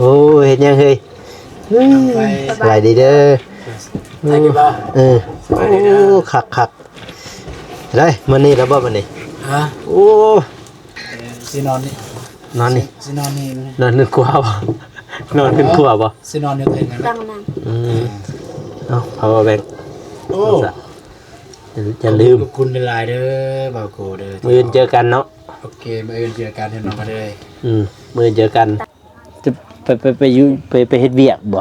อ้เห็นยังเฮ้ยสบายดีเด้อโอ้คักได้มื้อนี้แล้วบ่มื้อนี้ฮะโอ้สินอนนี่นอนนี่สินอนนี่นอนนึกกลัวบ่นอนนึกกลัวบ่สินอนอยู่เถิงนะเอ้า power bank โอ้อย่าลืมคุณหลายเด้อบ่าวโกเด้อมื้อเจอกันเนาะโอเคมื้อเจอกันเฮ็ดน้องมาเด้อมื้อเจอกันจะไปอยู่ไปเฮ็ดเวียกบ่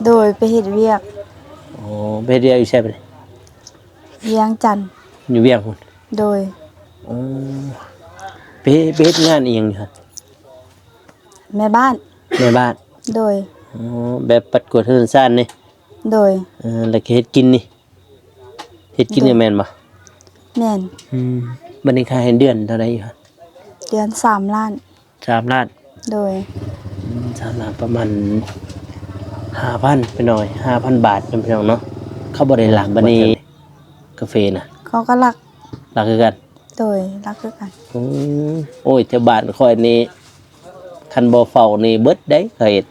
โดยไปเฮ็ดเวียกอ๋อไปเฮ็ดเวียกอยู่ไสบัดนี้เวียงจันทน์อยู่เวียงพุ่นโดยอ๋อไปเฮ็ดงานอีหยังอยู่หั่นแม่บ้านโดยอ๋อแบบปัดกวาดเฮือนซ่านนี่โดยแล้วก็เฮ็ดกินนี่เฮ็ดกินนี่แม่นบ่แม่นบัดนี้ค่าเฮ็ดเดือนเท่าใดอยู่หั่นเดือน3 ล้าน3 ล้านโดย3 ล้านประมาณ 5,000 ไปหน่อย 5,000 บาทพี่น้องเนาะเขาบ่ได้หลักบัดนี้กาแฟน่ะเขาก็รักคือกันโดยรักคือกันโอ้ยแถวบ้านข่อยนี่คันบ่เฝ้านี่เบิดได้เคยเฮ็ด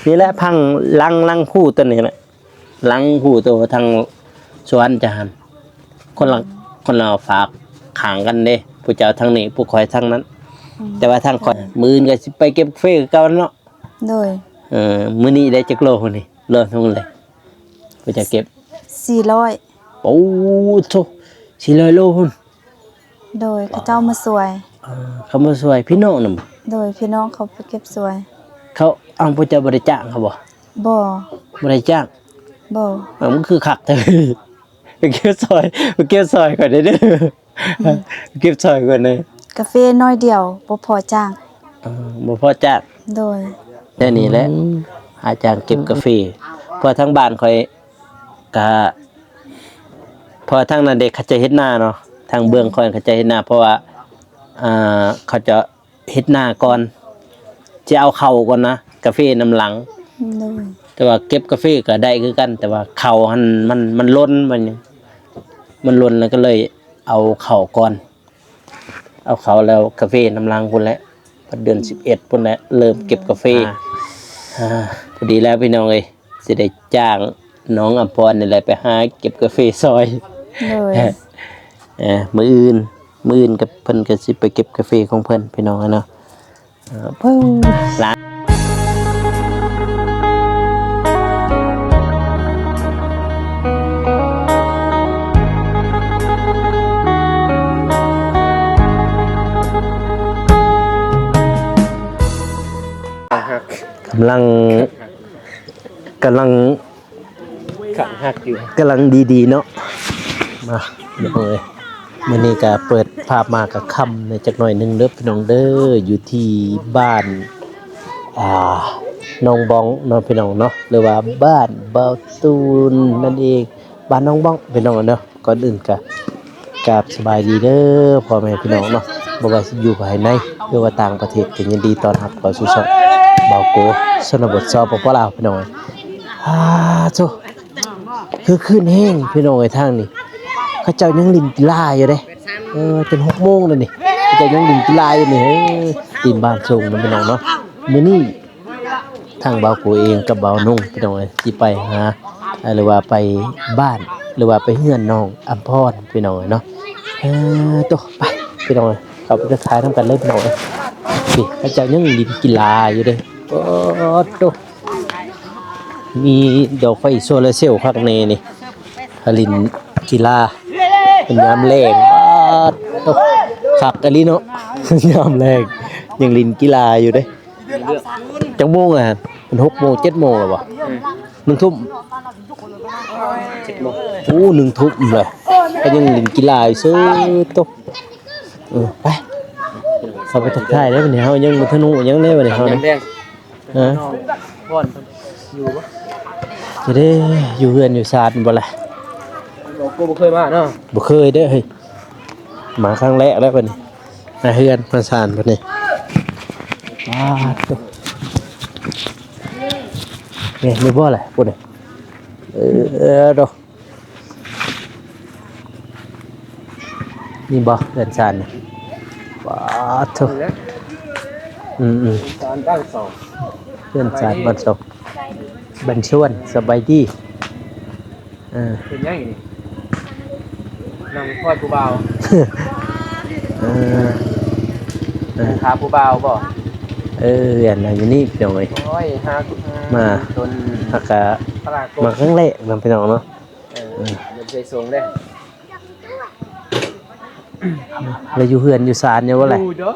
นี่แหละพังลังผู้ตัวนี้แหละลังผู้ตัวทางสวนจะหันคนเราฝากข้างกันเด้ผู้เจ้าทางนี้ผู้ข่อยทางนั้นแต่ว่าทางข่อยมื้ออื่นก็สิไปเก็บกาแฟคือเก่าเนาะโดยมื้อนี้ได้จักโลพุ่นนี่โลเท่าไหร่ผู้จะเก็บ400โอ้โธ่400 โลพุ่นโดยเขาเจ้ามาสวยเขามาสวยพี่น้องนำโดยพี่น้องเขาไปเก็บสวยเขาเอาผู้เจ้าบ่ได้จ้างเขาบ่ได้จ้างมันคือคักเด้อไปเก็บซอยก่อนเด้อเก็บซอยก่อนเด้อกาแฟน้อยเดียวบ่พอจ้างบ่พอจ้างโดยแต่นี่แหละหาจ้างเก็บกาแฟเพราะทางบ้านข่อยก็พอทางนั้นเด็กเขาจะเฮ็ดนาเนาะทางเบื้องข่อยเขาจะเฮ็ดนาเพราะว่าเขาจะเฮ็ดนาก่อนจะเอาเข้าก่อนนะกาแฟน้ำหลังแต่ว่าเก็บกาแฟก็ได้คือกันแต่ว่าเข้ามันล้นมันล้นแล้วก็เลยเอาเข้าก่อนเอาเข้าแล้วกาแฟน้ำหลังพุ่นแหละเดือน11พุ่นแหละเริ่มเก็บกาแฟพอดีแล้วพี่น้องเอ้ยสิได้จ้างน้องอภรนี่แหละไปหาเก็บกาแฟซอยมื้ออื่นกับเพิ่นก็สิไปเก็บกาแฟของเพิ่นพี่น้องเนาะเพิ่นร้านกำลังหักอยู่กำลังดีๆเนาะมาเดี๋ยวเลยมื้อนี้ก็เปิดภาพมากับค่ำในจักหน่อยนึงเด้อพี่น้องเด้ออยู่ที่บ้านน้องบ้องเนาะพี่น้องเนาะหรือว่าบ้านเบาตูนนั่นเองบ้านน้องบ้องพี่น้องเนาะก่อนอื่นก็กราบสบายดีเด้อพ่อแม่พี่น้องเนาะบ่ว่าสิอยู่ภายในหรือว่าต่างประเทศก็ยินดีต้อนรับเข้าสู่ช่องเบาโกชนบทสปปลาวพี่น้องโธ่คือคืนแห้งพี่น้องไอ้ทางนี่เขาเจ้ายังลินกีฬาอยู่เด้เป็น6 โมงแล้วนี่เขาเจ้ายังลินกีฬาอยู่นี่ตีนบ้านส่งมันพี่น้องเนาะมื้อนี้ทางเบาโกเองกับเบานุ่งพี่น้องสิไปหาหรือว่าไปบ้านหรือว่าไปเฮือนน้องอัมพรพี่น้องเนาะโตไปพี่น้องเข้าไปทักทายนำกันเลยพี่น้องนี่เขาเจ้ายังลินกีฬาอยู่เด้โตมีดอกไฟโซลาร์เซลล์ข้างในนี่ผลิตกีฬาเป็นยามแรงขักอันนี้เนาะยามแรงยังลินกีฬาอยู่เด้จังโมงเป็น6 โมง 7 โมงแล้วบ่1 ทุ่ม7 โมงโอ้1 ทุ่มเลยก็ยังลินกีฬาอยู่ซื่อตกไปเข้าไปทักทายได้บัดนี้เฮายังบ่ทันรู้ยังได้บัดนี้เฮานี่พ่อนอยู่บ่จะได้อยู่เฮือนอยู่ศาสตร์บ่ล่ะบ่เคยมาเนาะบ่เคยเด้อเฮ้ยมาครั้งแรกแล้วบัดนี้มาเฮือนมาศาลบัดนี้นี่มีบ่ล่ะพุ่นนี่ดอกนี่บ่เฮือนศาลนี่ว้าโธ่ศาลตั้ง2 เพื่อนสารบันศพบันชวนสบายดีเป็นยังไงนี่นำพ่อผู้บ่าว เออ ขาผู้บ่าวบ่ อันนั้นอยู่นี่พี่น้องเอ้ย โอ้ยหา มา จน ฮักกะ ตลาดก มาครั้งแรกนำพี่น้องเนาะ เดินไปส่งได้ แล้วอยู่เฮือนอยู่ศาลอยู่ว่าไร อยู่เด้อ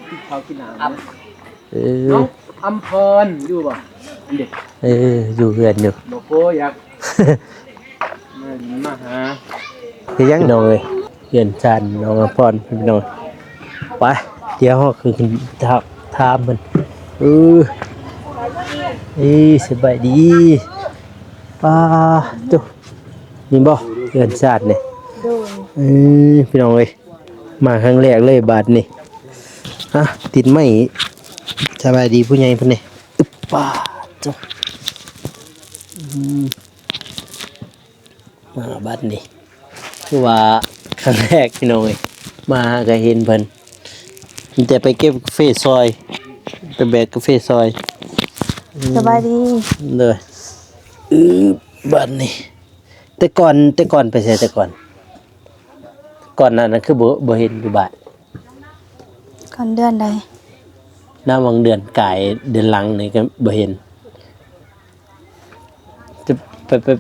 ที่เขากินน้ำ เอ น้อ อง อำพรอยู่บ่อันเด็ก อยู่เฮือนอยู่ บ่โกอยากมาหา คือยังน้องเอ้ยเฮือนศาลน้องอภรพี่น้องไปเดี๋ยวเฮาคือขึ้นถามเพิ่นสบายดีป้าจุนี่บ่เฮือนศาลนี่พี่น้องเอ้ยมาครั้งแรกเลยบาดนี่ฮะติดไม้สบายดีผู้ใหญ่เพิ่นนี่อึ๊บป้าจุมาบาดนี่คือว่าครั้งแรกพี่น้องเอ้ยมาก็เห็นเพิ่นมีแต่ไปเก็บกาแฟซอยไปแบกกาแฟซอย สบายดี เลยบาดนี่แต่ก่อนไปใส่แต่ก่อนนั้นคือบ่เห็นอยู่บ้าน ก่อนเดือนใด หน้าวังเดือนกายเดือนหลังนี่ก็บ่เห็นจะ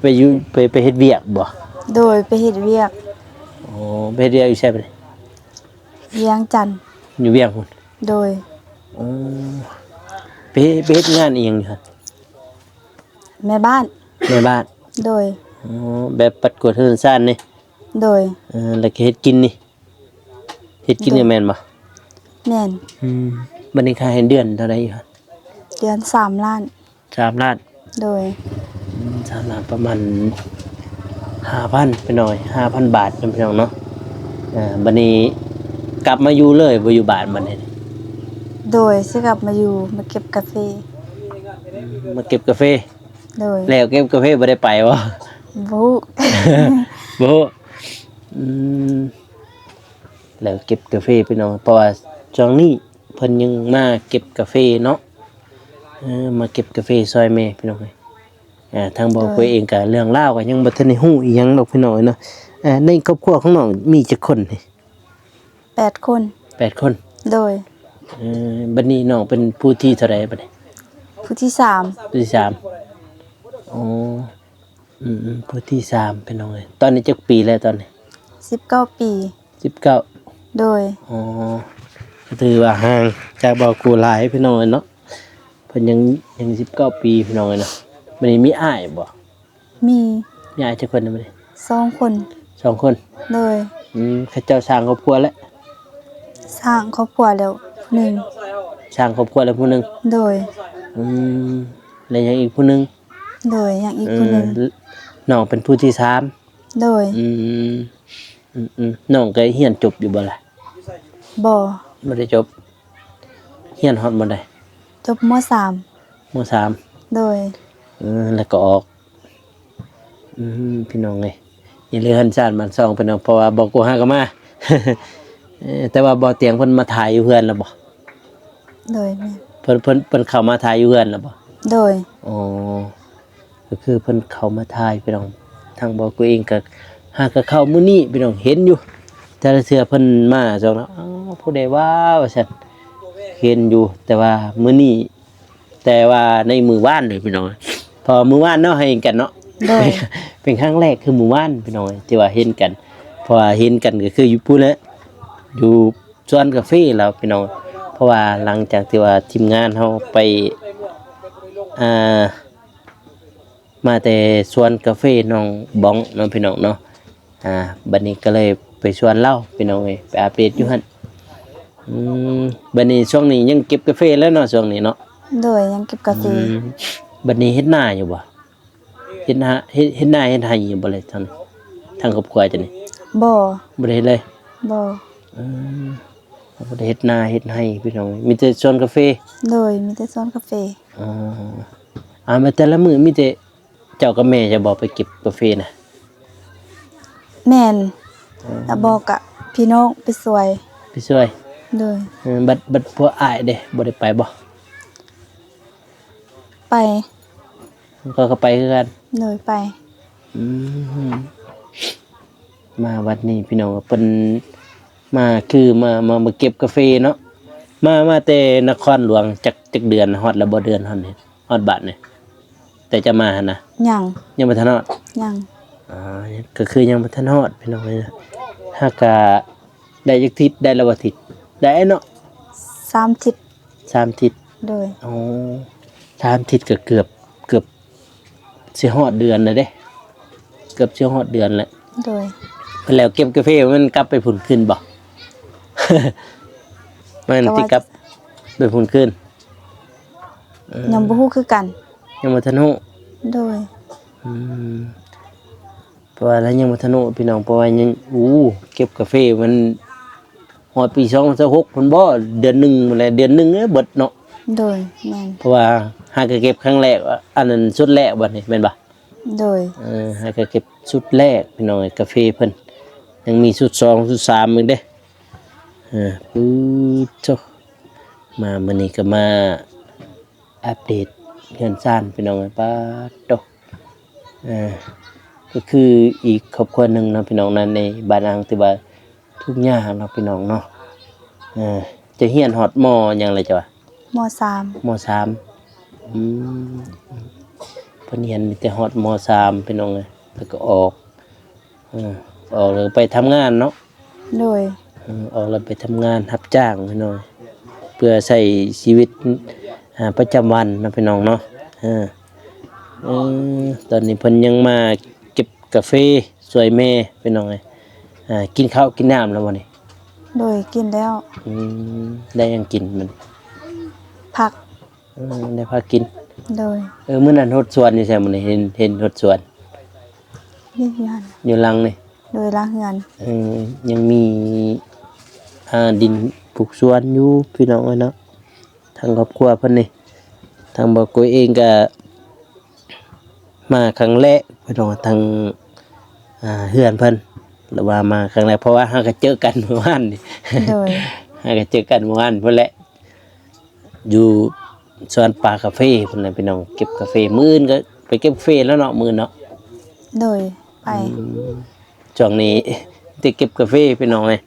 ไปอยู่ไปเฮ็ดเวียกบ่ โดยไปเฮ็ดเวียก อ๋อไปเฮ็ดเวียกอยู่ใช่ปะนี่ เวียงจันทน์ อยู่เวียกพุ่น โดย อ๋อไปเฮ็ดงานอีหยังอยู่หั่น แม่บ้าน ในบ้าน โดย อ๋อแบบปัดกวาดเฮือนซ่านนี่ โดย แล้วก็เฮ็ดกินนี่เฮ็ดกินนี่แม่นบ่ แม่น บัดนี้ค่าเฮ็ดเดือนเท่าใดอยู่หั่น เดือน3 ล้าน 3 ล้าน โดย 3 ล้านประมาณ 5,000ไปหน่อย 5,000 บาทเป็นพี่น้องเนาะบัดนี้กลับมาอยู่เลยบ่อยู่บ้านบัดนี้ โดยสิกลับมาอยู่มาเก็บกาแฟ มาเก็บกาแฟ โดย แล้วเก็บกาแฟบ่ได้ไปบ่ บุ บ่แล้วเก็บกาแฟพี่น้องเพราะว่าช่วงนี้เพิ่นยังมาเก็บกาแฟเนาะมาเก็บกาแฟซอยแม่พี่น้องทางบอกตัวเองก็เรื่องราวก็ยังบ่ทันได้ฮู้อีหยังดอกพี่น้องเนาะในครอบครัวของน้องมีจักคนนี่ 8 คน 8 คน โดย บัดนี้น้องเป็นผู้ที่เท่าใดบัดนี้ ผู้ที่3ผู้ที่3อ๋อผู้ที่3พี่น้องเอ้ยตอนนี้จักปีแล้วตอนนี้ 19 ปี 19 โดย อ๋อก็ถือว่าห่างจากบ่าวกูหลายพี่น้องเนาะเพิ่นยัง19 ปีพี่น้องเนาะบัดนี้มีอ้ายบ่ มี มีอ้ายจักคนนะบัดนี้ 2 คน 2 คน โดย เขาเจ้าสร้างครอบครัวแล้ว สร้างครอบครัวแล้วผู้หนึ่ง สร้างครอบครัวแล้วผู้หนึง โดย แล้วยังอีกผู้หนึง โดยอย่างอีกผู้หนึ่ง น้องเป็นผู้ที่3 โดย น้องก็เรียนจบอยู่บ่ล่ะ บ่ บ่ได้จบเรียนฮอดบ่ได้ จบม ม .3 โดย .3 แล้วก็ออกพี่น้องเอ้ยอย่าเลื่อนชาติมันซ่องพี่น้องเพราะว่าบ่กูหาก็มา แต่ว่าบ่เตียงเพิ่นมาถ่ายอยู่เฮือนแล้วบ่ โดยแม่ เพิ่นเข้ามาถ่ายอยู่เฮือนแล้วบ่ โดย อ๋อก็คือเพิ่นเข้ามาถ่ายพี่น้องทางบ่กูเองก็หากก็เข้ามื้อนี้พี่น้องเห็นอยู่แต่ละเทื่อเพิ่นมาจังเนาะผู้ใดว่าว่าซั่นเห็นอยู่แต่ว่ามื้อนี้แต่ว่าในมื้อวานเลยพี่น้องพอมื้อวานเนาะให้กันเนาะ โดย เป็นครั้งแรกคือหมู่บ้านพี่น้องที่ว่าเห็นกันเพราะว่าเห็นกันก็คืออยู่พู้นแหละอยู่สวนกาแฟแล้วพี่น้องเพราะว่าหลังจากที่ว่าทีมงานเฮาไปมาแต่สวนกาแฟน้องบ้องน้องพี่น้องเนาะบัดนี้ก็เลยไปชวนเล่าพี่น้องเอ้ยไปอัปเดตอยู่หั่นบัดนี้ช่วงนี้ยังเก็บกาแฟแล้วเนาะช่วงนี้เนาะ โดยยังเก็บกาแฟ บัดนี้เฮ็ดนาอยู่บ่เฮ็ดนาเฮ็ดนาเฮ็ดไร่อยู่บ่เลยทางครอบครัวจังนี่ บ่ บ่ได้เฮ็ดเลย บ่ บ่ได้เฮ็ดนาเฮ็ดไร่พี่น้องมีแต่สวนกาแฟ โดยมีแต่สวนกาแฟ มาแต่ละมื้อมีแต่เจ้ากับแม่จะบอกไปเก็บกาแฟน่ะ แม่นแล้วบอกกะพี่น้องไปสวย ไปช่วย โดย บัดพวกอ้ายเด้บ่ได้ไปบ่ ไป ก็ไปคือกัน โดยไป อืมมาวัดนี้พี่น้องเพิ่นมาคือมาเก็บกาแฟเนาะมาแต่นครหลวงจักเดือนฮอดแล้วบ่เดือนฮอดนี่ฮอดบัดนี่แต่จะมาหั่นนะ ยัง ยังบ่ทันฮอด ยัง อ๋อก็คือยังบ่ทันฮอดพี่น้องเอ้ยนะหากะได้จักทิศได้แล้วบ่ทิศได้เนาะ 3ทิศ 3ทิศ โดย อ๋อ3ทิศก็เกือบสิฮอดเดือนแล้วเด้เกือบสิฮอดเดือนแล้ว โดย แล้วเก็บกาแฟมันกลับไปผุนขึ้นบ่ มันที่กลับไปผุนขึ้น ยังบ่ฮู้คือกัน ยังบ่ทันฮู้ โดย อืมเพราะว่าแล้วยังบ่ทันฮู้พี่น้องเพราะว่ายังเก็บกาแฟมันฮอดปี2026พุ่นบ่เดือนหนึงนั่นแหละเดือนหนึงเบิดเนาะ โดยแม่น เพราะว่าหากเก็บครั้งแรกอันนั้นชุดแรกบัดนี้แม่นบ่ โดย หากเก็บชุดแรกพี่น้องกาแฟเพิ่นยังมีชุด2ชุด3อีกเด้ปื๊ดโตมามื้อนี้ก็มาอัปเดตเงินซ่านพี่น้องป้าดโตก็คืออีกครอบครัวหนึงเนาะพี่น้องนั้นในบ้านอังที่ว่าทุกอย่างเนาะพี่น้องเนาะจะเฮียนฮอดมหยังเลยจ้ะวะ ม3 ม3เพิ่นเรียนมีแต่ฮอดม3พี่น้องเอ้ยแล้วก็ออกแล้วไปทำงานเนาะ โดย ออกแล้วไปทำงานรับจ้างพี่น้องเพื่อใช้ชีวิตประจำวันนะพี่น้องเนาะตอนนี้เพิ่นยังมาเก็บกาแฟสวยแม่พี่น้องเอ้ยกินข้าวกินน้ำแล้วบ่นี่ โดยกินแล้ว ได้ยังกินมัน ผัก ได้พากิน โดย มื้อนั้นรถสวนนี่ใช่มื้อนี้เห็นรถสวน นี่คือหัน อยู่หลังนี่ โดยล้างเฮือน ยังมีดินปลูกสวนอยู่พี่น้องเอ้ยเนาะทางครอบครัวเพิ่นนี่ทางบ่าวกุ้ยเองก็มาครั้งแรกพี่น้องทางเฮือนเพิ่นหรือว่ามาครั้งแรกเพราะว่าเฮาก็เจอกันเมื่อวานนี่ โดย เฮาก็เจอกันเมื่อวานพุ่นแหละอยู่สวนป่ากาแฟพุ่นน่ะพี่น้องเก็บกาแฟมื้ออื่นก็ไปเก็บกาแฟแล้วเนาะมื้อเนาะ โดยไป ช่วงนี้ได้เก็บกาแฟพี่น้องเอ้ย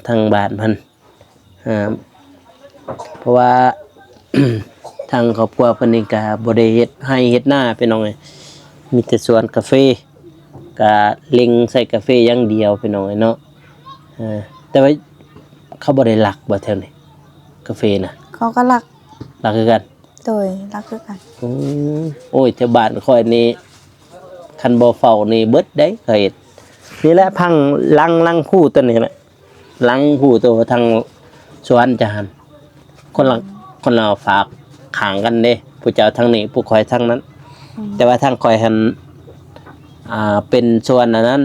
ทางบ้านเพิ่นเพราะว่า ทางครอบครัวเพิ่นนี่ก็บ่ได้เฮ็ดให้เฮ็ดนาพี่น้องเอ้ยมีแต่สวนกาแฟก็เล็งใส่กาแฟอย่างเดียวพี่น้องเอ้ยเนาะแต่ว่าเขาบ่ได้ลักบ่แถวนี้กาแฟน่ะ เขาก็รัก ลักคือกัน โดยรักคือกัน โอ้ยแถวบ้านค่อยนี่คันบ่เฝ้านี่เบิดได้เคยเฮ็ดนี่แหละพังลังผู้ตัวนี้แหละลังผู้ตัวทางสวนจะหันคนเราฝากขางกันเด้ผู้เจ้าทางนี้ผู้คอยทางนั้น แต่ว่าทางคอยหันเป็นส่วนอันนั้น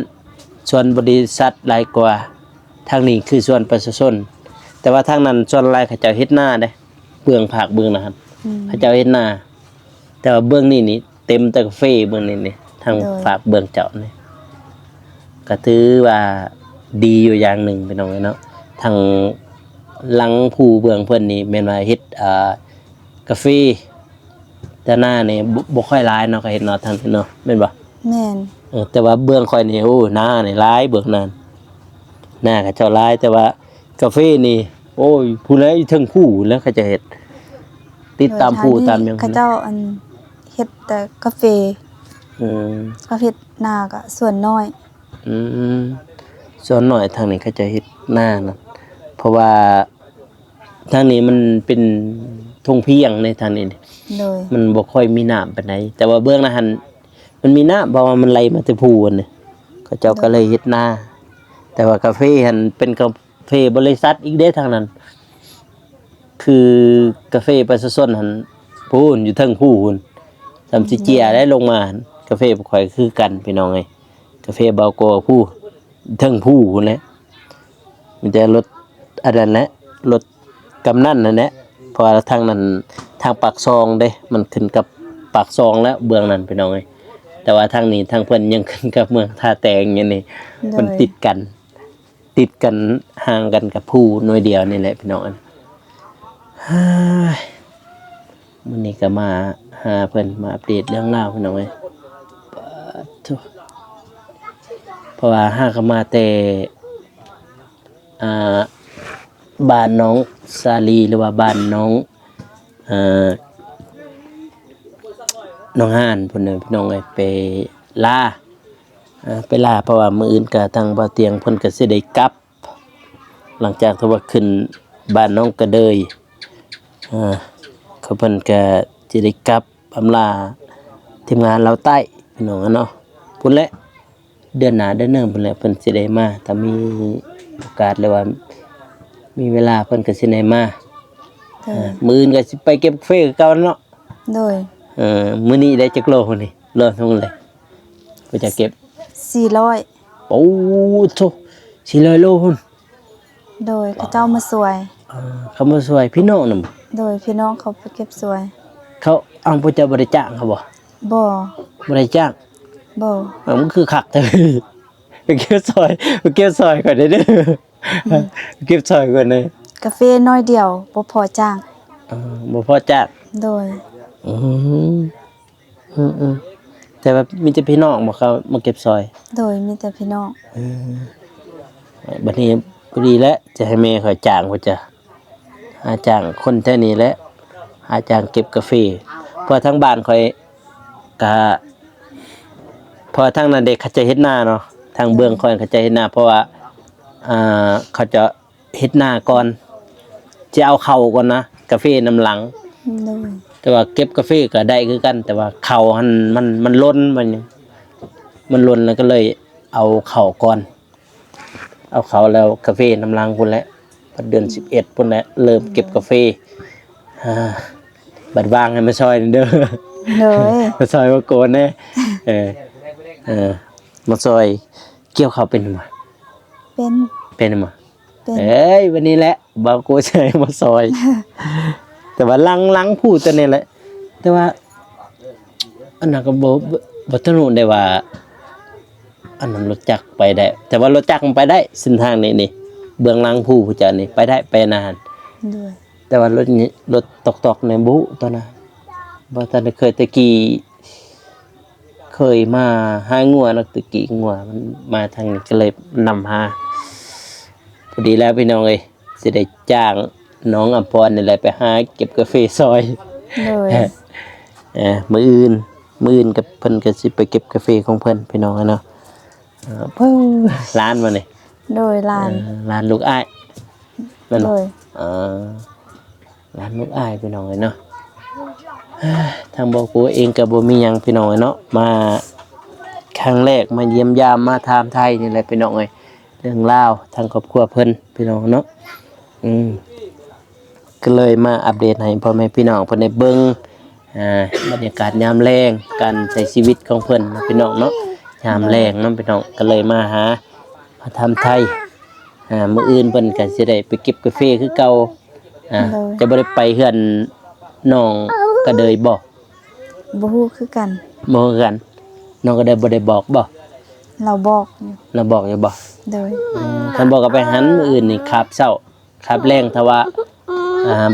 ส่วนบริษัทหลายกว่าทางนี้คือส่วนประชาชนแต่ว่าทางนั้นส่วนหลายเขาเจ้าเฮ็ดหน้าเด้เบื้องภาคเบื้องนะครับเขาเจ้าเฮ็ดหน้าแต่ว่าเบื้องนี้นี่เต็มแต่กาแฟเบื้องนี้นี่ทางฝากเบื้องเจ้านี่ก็ถือว่าดีอยู่อย่างหนึ่งพี่น้องเนาะทางหลังผู้เบื้องเพิ่นนี่แม่นว่าเฮ็ดกาแฟแต่หน้านี่บ่ค่อยหลายเนาะก็เฮ็ดเนาะทางนี้เนาะแม่นบ่ แม่น แต่ว่าเบื้องค่อยนี่โอ้หน้านี่หลายเบื้องนั้นหน้าเขาเจ้าหลายแต่ว่ากาแฟนี่โอ้ยผู้ใดถึงผู้แล้วเขาจะเฮ็ดติดตามผู้ตามหยัง เขาเจ้าอันเฮ็ดแต่กาแฟ กาแฟนาก็ส่วนน้อย ส่วนน้อยทางนี้เขาจะเฮ็ดหน้านะเพราะว่าทางนี้มันเป็นทุ่งเพียงในทางนี้ โดย มันบ่ค่อยมีน้ำปานใดแต่ว่าเบื้องนั้นหั่นมันมีน้ำเพราะว่ามันไหลมาแต่ภูนั่นน่ะเขาเจ้าก็เลยเฮ็ดหน้าแต่ว่ากาแฟหั่นเป็นกาแฟบริษัทอีกเด้ทางนั้น คือกาแฟประชาชนหั่นพูนอยู่เทิงภูพุ่นสำสิเจียได้ลงมาหั่นกาแฟบ่ค่อยคือกันพี่น้องเอ้ยกาแฟเบาโกผู้เทิงภูพุ่นแหละมันจะลดอันนั้นแหละลดกำนันนั่นแหละเพราะว่าทางนั้นทางปากซองเด้มันขึ้นกับปากซองแล้วเบื้องนั้นพี่น้องเอ้ยแต่ว่าทางนี้ทางเพิ่นยังขึ้นกับเมืองท่าแตงอย่างนี้มันติดกันห่างกันกับผู้น้อยเดียวนี่แหละพี่น้องมื้อนี้ก็มาห หาเพิ่นมาอัปเดตเรื่องราวพี่น้องเอ้ยปะทุเพราะว่าหาเข้ามาแต่อ่าบ้านน้องสาลีหรือว่าบ้านน้องอ่าน้องห่านพุ่นน่ะพี่น้องเอ้ยไปลาไปลาเพราะว่ามื้ออื่นก็ทางบ่าวเตียงเพิ่นก็สิได้กลับ หลังจากที่ว่าขึ้นบ้านน้องกระเดยเขาเพิ่นก็สิได้กลับอำลาทีมงานเราใต้พี่น้องอะเนาะพุ่นแหละเดือนหน้าเดือนหนึงพุ่นแหละเพิ่นสิได้มาถ้ามีโอกาสหรือว่ามีเวลาเพิ่นก็สิได้มา โดย มื้ออื่นก็สิไปเก็บกาแฟคือเก่าเนาะ โดย มื้อนี้ได้จักโลพุ่นนี่โลเท่าไหร่ก็จะเก็บ 400 โอ้โธ400โลพุ่น โดยเขาเจ้ามาสวย เขามาช่วยพี่น้องนำ โดยพี่น้องเขาไปเก็บสวย เขาเอาพระเจ้าบริจาคเขาบ่ บ่ บริจาค บ่ มันคือคักแต่ไปเก็บซอยก่อนเด้อไปเก็บซอยก่อนเลย กาแฟน้อยเดียวบ่พอจ้าง บ่พอจ้าง โดย อืมแต่ว่ามีแต่พี่น้องบ่เขามาเก็บซอย โดยมีแต่พี่น้อง บัดนี้พอดีแล้วจะให้แม่เขาจ้างว่าจะหาจ้างคนแถวนี้แหละหาจ้างเก็บกาแฟเพราะทั้งบ้านข่อยก็พอทั้งนั้นเด็กเขาจะเฮ็ดนาเนาะทางเบื้องข่อยเขาจะเฮ็ดนาเพราะว่าเขาจะเฮ็ดนาก่อนจะเอาเข้าก่อนนะกาแฟน้ำหลัง โดย แต่ว่าเก็บกาแฟก็ได้คือกัน แต่ว่าเข้ามันล้นมันล้นแล้วก็เลยเอาเข้าก่อนเอาเข้าแล้วกาแฟน้ำหลังพุ่นแหละเดือน11พุ่นแหละเริ่มเก็บกาแฟบัดวางให้มาซอยเด้อ โดย มาซอยมาโกนแน่มาซอยเกี่ยวข้าวเป็นบ่ เป็น บ่เอ้ยวันนี้แหละบ่าวกูใช้มาซอย แต่ว่าลังพูดตัวนี้แหละแต่ว่าอันนั้นก็บ่ทะลุได้ว่าอันนั้นรถจักรไปได้แต่ว่ารถจักรมันไปได้เส้นทางนี้เบื้องหลังผู้เจ้านี่ไปได้ไปนาน โดย แต่ว่ารถนี้รถตอกในบุตอนนั้นบ่ทันได้เคยตะกี้เคยมาหางัวนักตะกี้งัวมันมาทางนี้ก็เลยนำหาพอดีแล้วพี่น้องเอ้ยสิได้จ้างน้องอภรนี่แหละไปหาเก็บกาแฟซอย โดย มื้ออื่นกับเพิ่นก็สิไปเก็บกาแฟของเพิ่นพี่น้องเนาะเพิ่นร้านมานี่ โดยลาน ร้านลูกอ้ายแม่น โด บ่ ย ร้านลูกอ้ายพี่น้องเนาะทางบ่กูเองก็บ่มีหยังพี่น้องเนาะมาครั้งแรกมาเยี่ยมยามมาถามไทยนี่แหละพี่น้องเอ้ยเรื่องราวทางครอบครัวเพิ่นพี่น้องเนาะก็เลยมาอัปเดตให้พ่อแม่พี่น้องเพิ่นได้เบิ่งบรรยากาศยามแลงการใช้ชีวิตของเพิ่นนะพี่น้องเนาะยามแลงเนาะพี่น้องก็เลยมาหามาทำไทยมื้ออื่นเพิ่นก็สิได้ไปเก็บกาแฟคือเก่าจะบ่ได้ไปเฮือนน้องกระเดยบ่ บ่ฮู้คือกัน บ่คือกันน้องกระเดยบ่ได้บอกบ่ เราบอกอยู่ เราบอกอยู่บ่ โดย คันบอกก็ไปหันมื้ออื่นนี่ครับเช้าครับแรงถ้าว่า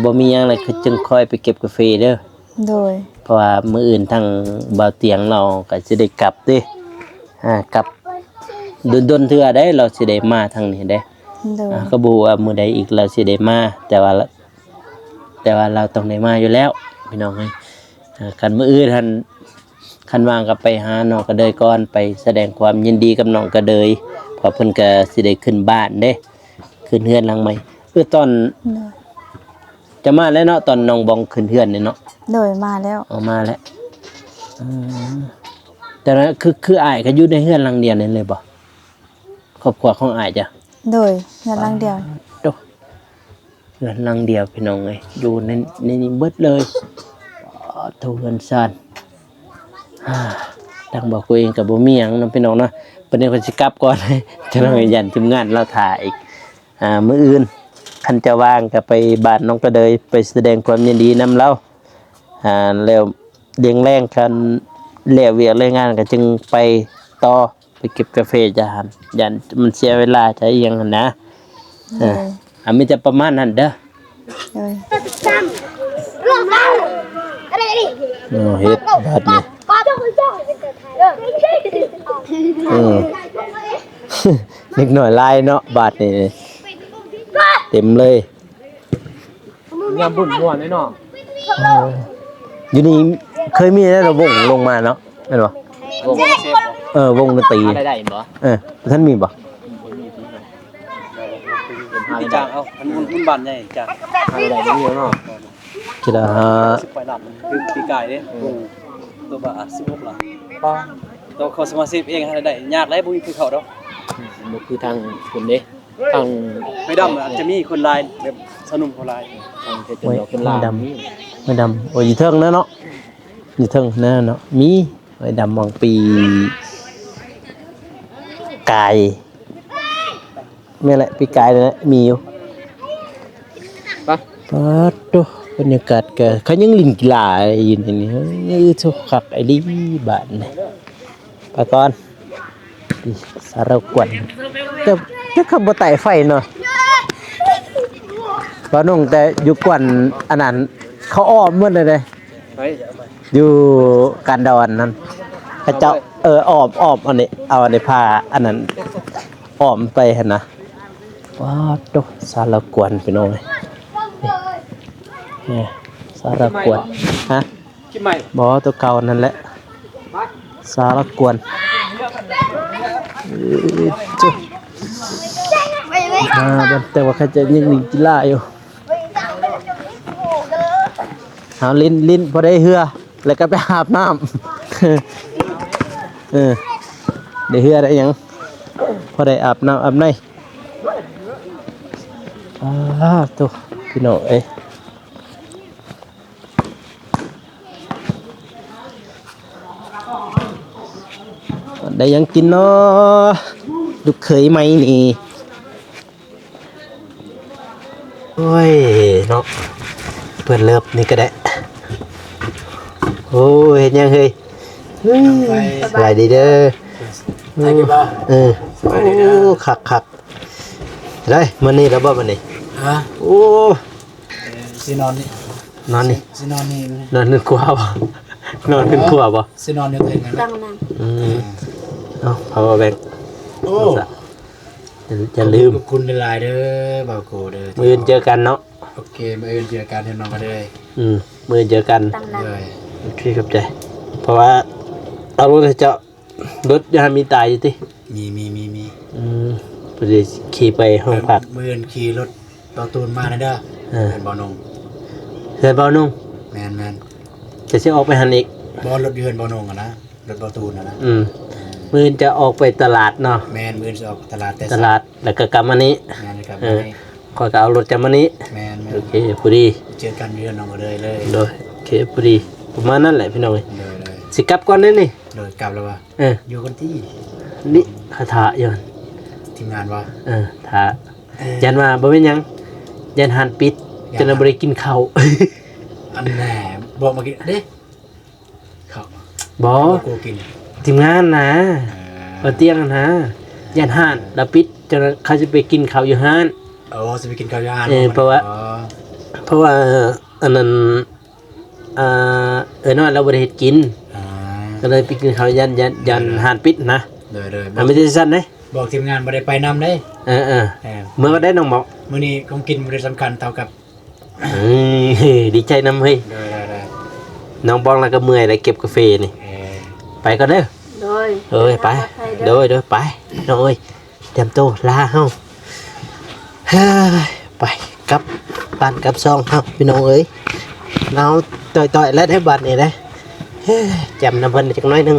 บ่มีหยังเลยคือจึงค่อยไปเก็บกาแฟเด้อ โดย เพราะว่ามื้ออื่นทางบ่าวเตียงเราก็สิได้กลับเด้กลับดนๆเทื่อได้เราสิได้มาทางนี้เด้ โดย ก็บ่ว่ามื้อใดอีกเราสิได้มาแต่ว่าเราต้องได้มาอยู่แล้วพี่น้องเอ้ยคันมื้ออื่นคันว่างก็ไปหาน้องกระเดยก่อนไปแสดงความยินดีกับน้องกระเดยเพราะเพิ่นก็สิได้ขึ้นบ้านเด้ขึ้นเฮือนหลังใหม่ตอน โดย จะมาแล้วเนาะตอนน้องบองขึ้นเฮือนนี่เนาะ โดยมาแล้ว ออกมาแล้วแต่นั้นคืออ้ายก็อยู่ในเฮือนหลังเดียวนั่นเลยบ่ครอบครัวของอ้ายจ้ะ โดยเงินลังเดียว โตเฮือนหลังเดียวพี่น้องเอ้ยอยู่ในนี้เบิดเลยทุกเฮือนซ่านทางบอกกูเองก็บ่มีหยังนำพี่น้องเนาะประเด็นก็สิกลับก่อน จะน้อยยันทีมงานเราถ่ายอีกมื้ออื่นคันจะว่างก็ไปบ้านน้องกระเดยไปแสดงความยินดีนำเราแล้วเลี้ยงแรงกันแล้วเวียกแรงงานก็จึงไปต่อไปเก็บกาแฟยันมันเสียเวลาใช้อีหยังหั่นนะ โดย มีแต่ประมาณนั้นเด้อ โดย Lột vào. Ở đây đi. เฮ็ดบาดนี่เล็กหน่อยลายเนาะบาดนี่เต็มเลย ยามบุญม่วนเลยเนาะ อยู่นี่เคยมีแล้ววงลงมาเนาะแม่นบ่ วงเซฟ วงดนตรี ได้บ่ ท่านมีบ่ พี่จ้างเอามันบานใหญ่จ้าง ได้บ่มีเนาะ คิดละ10ไปหลับคือปีกายเด้ตัวบาท16ล่ะป้าตัวเขาสมาชิกเองให้ได้ยากหลายบ่มีคือเขาดอก บ่คือทางคุณเด้ทาง ไม่ดำอาจจะมีคนลายแบบสนุมคนลาย ทางเฮ็ดจังดอกเป็นลา ไม่ดำโอ้ยอยู่เทิงนะเนาะอยู่เทิงนะเนาะมีไว้ดำบางปีกายแม่นแหละปีกายนั่นแหละมีอยู่ ไป ปัดโตบรรยากาศก็เขายังลินกีฬาอยู่นี่เฮ้ยโชคคักไอ้ลีบาดนี่ไปก่อนดิสารกวนแต่คำบ่ไต่ไฟเนาะบ่น้องแต่อยู่กวนอันนั้นเขาอ้อมหมดเลยเด้ เฮ้ย อยู่กันดอนนั่นเขาเจ้าอ้อมอันนี้เอาอันนี้ผ้าอันนั้นอ้อมไปหั่นนะว้าวโตสารกวนพี่น้องนี่สารกวนฮะ คิดใหม่ บ่ตัวเก่านั่นแหละสารกวนจุบันแต่ว่าเขาจะยังมีกีฬาอยู่เอาลิ้นพอได้เหือแล้วก็ไปอาบน้ำได้เหือได้หยังพอได้อาบน้ำอาบในตัวพี่น้องเอ้ยได้หยังกินเนาะลูกเขยไหมนี่โอ้ยเนาะเปิดเลิบนี่ก็ได้โอ้ยเห็นยังเฮ้ยสบายดีเด้อ ได้กี่บ่ โอ้คักได้มันนี่แล้วบ่มันนี่ ฮะ โอ้ สินอนนี่ นอนนี่ สินอนนี่ นอนขึ้นครัวบ่นอนขึ้นครัวบ่ สินอนอยู่เถิงกันนะ เอาpower bank โอ้ อย่าลืม ขอบคุณหลายๆเด้อบาวโกเด้อ มื้อเจอกันเนาะ โอเคมื้ออื่นเจอกันให้น้องมาเด้อ มื้อเจอกัน เลย โอเคครับใจเพราะว่าเอารถให้เจ้ารถยังมีตายอยู่ติ มี พอดีขี่ไปห้องพัก มื้ออื่นขี่รถต่อตูนมาเด้อเป็นบ่นง เฮือนเบานุ่ง แม่น จะสิออกไปหันอีก บ่รถเฮือนบ่นงอะนะรถบ่ตูนอะนะ มื้อจะออกไปตลาดเนาะ แม่นมื้ออื่นสิออกตลาดแต่ ตลาดแล้วก็กลับมานี้ แม่นครับ ขอยก็เอารถจากมานี้ แม่น โอเคพอดี เจอกันเรือนน้องมาเลยเลย โดยโอเคพอดีประมาณนั้นแหละพี่น้องเอ้ย เลย สิกลับก่อนเด้อนี่ เลยกลับแล้ววะ เออ อยู่กันที่ นี่คาถาอยู่ ทีมงานวะ ถายันว่าบ่เป็นหยังยันหันปิดจนบ่ได้กินข้าว อันแน่บอกมากินเด้เขา บ่ กูกิน ทีมงานนะเอาเตียงนะยันหันแล้วปิดจนเขาจะไปกินข้าวอยู่ห้าน จะไปกินข้าวยาน เพราะว่าอันนั้นน้อยเราบ่ได้เฮ็ดกินก็เลยไปกินข้าวยันหันปิดนะ เลย ไม่ใช่สั้นเด้ บอกทีมงานบ่ได้ไปนำได้ เมื่อได้น้องบอก มื้อนี้ของกินบ่ได้สำคัญเท่ากับ ดีใจนำเฮ้ย เลย น้องบ้องแล้วก็เมื่อยแล้วเก็บกาแฟนี่ไปก่อนเด้อ โดย เอ้ยไปเด้อไปน้องเอ้ยเตรียมตัวลาเฮาเฮ้ยไปกลับบ้านกลับซองเฮาพี่น้องเอ้ยเราต่อยๆแล้วได้บัดนี่เด้เฮ้ยจำน้ำเพิ่นจักหน่อยนึง